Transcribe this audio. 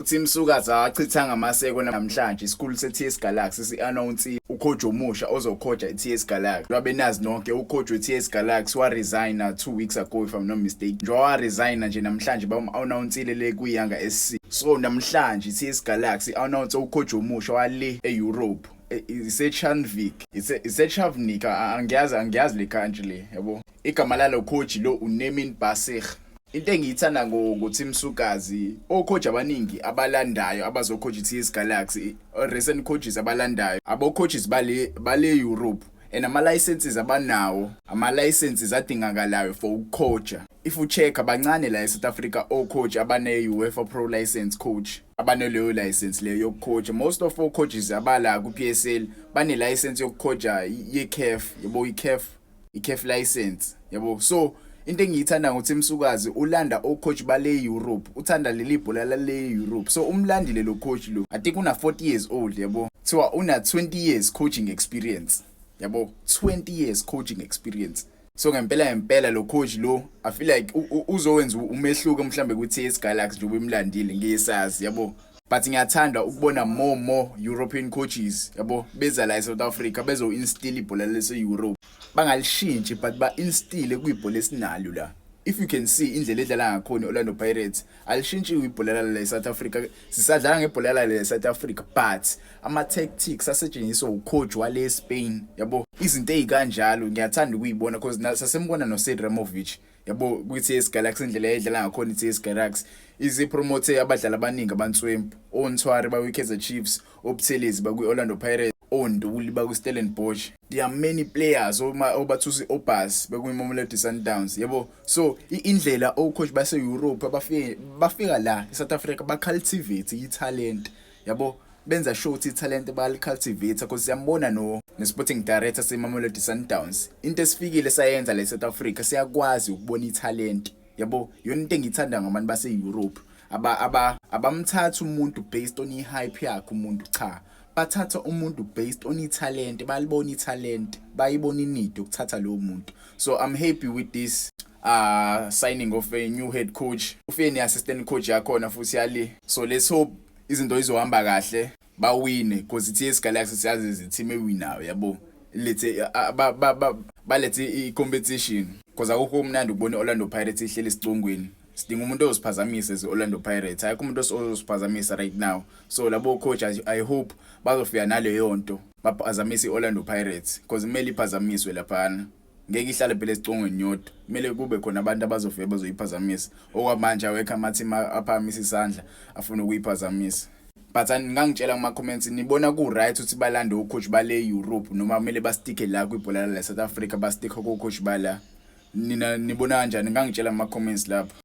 uTim Sukaza wachithanga amaseko namhlanje isikhulu seTS Galaxy si-announce ucoach omusha ozokhoja iTS Galaxy. Lwabenazi nonke ucoach weTS Galaxy wa-resigna 2 weeks ago if I'm not mistaken. Njengoba wa-resigna nje namhlanje bam-announcile le kwi-Yanga SC. So namhlanje iTS Galaxy announce ucoach omusha wale e-Europe. Ise-Chanvik, ise-Chavnik, angiyazi le country le, yabo. Igama lalo coach lo uNemin Basir. Into engiyithanda ngoTim Sukaza, ocoach abaningi abalandayo abazocoach iTS Galaxy, recent coaches abalandayo, abo-coaches bale Europe, and ama-licenses abanawo, ama-licenses adingakalayo for ukucoacha. If you check abancane la eSouth Africa o-coach abane-UEFA Pro License coach, abaneleyo license leyo yokucoacha. Most of all coaches abala ku-PSL bane-license yokucoacha ye-CAF, yabo, i-CAF license, yabo. So into engiyithanda ngoTim Sukaza ulanda o-coach bale Europe, uthanda leli bhola lale Europe. So umlandile lo coach lo, I think una 40 years old, yabo. So una 20 years coaching experience, yabo, 20 years coaching experience. So ngempela lo coach lo, I feel like uzowenza umehluko mhlambe kuTS Galaxy nje bemlandile ngesazi, yabo. But ngiyathanda ukubona more European coaches, yabo, beza la eSouth Africa bezo instill ibhola lese Europe. Bangalishintshe but ba-instile kwibhola esinalo la. If you can see indlela edlala ngakhona Orlando Pirates, alishintshi ibhola la eSouth Africa. Sisadlala ngebhola la eSouth Africa, but ama-tactics asetshenziswa ucoach wale Spain, yabo. Izinto ezikanjalo ngiyathanda ukuyibona because sasembona noSaid Ramovic, yabo, kwiTS Galaxy indlela edlala ngakhona iTS Galaxy. Izi-promote abadlali abaningi abantswempu, oNtwari bakwi-Kaizer Chiefs, oButhelezi bakwi-Orlando Pirates, oNduli bakwi-Stellenbosch. There are many players obathusi obus bakwi-Mamelodi Sundowns, yabo. So indlela ocoach base-Europe bafika la eSouth Africa ba-cultivate i-talent, yabo. Benza show ukuthi i-talent bali-cultivate because siyambona ne-sporting director se-Mamelodi Sundowns. Into esifikile sayenza la eSouth Africa siyakwazi ukubona i-talent, yabo. Yona into engiyithanda ngabantu base-Europe, abamthatha umuntu based on i-hype yakhe umuntu, cha. Bathatha umuntu based on i-talent, balibona i-talent, bayibona inidi ukuthatha lo muntu. So I'm happy with this signing of a new head coach. Ufeni assistant coach yakhona futhi yali. So let's hope izinto izohamba kahle, bawine because iTS Galaxy siyazi iziteam ewinayo, yabo. Lethe balethe i-competition because akukho umnandi ukubona Orlando Pirates ihleli esicongweni. Sidinga umuntu oziphazamisa eOrlando Pirates, ayikho umuntu oziphazamisa right now. So labo coach I hope bazofika naleyo nto baphazamise iOrlando Pirates because kumele iphazamiswe laphana. Ngeke ihlale phela esicongweni yodwa, kumele kube khona abantu abazofika bazoyiphazamisa. Okwamanje awekho ama-team aphakamisa isandla afuna ukuyiphazamisa. But ngangitshela kuma-comments nibona ku-right ukuthi balande ucoach bale Europe noma kumele bastike la kwibhola la South Africa bastike ko-coach bala. Nina nibona kanjani? Ngangitshela kuma-comments lapho.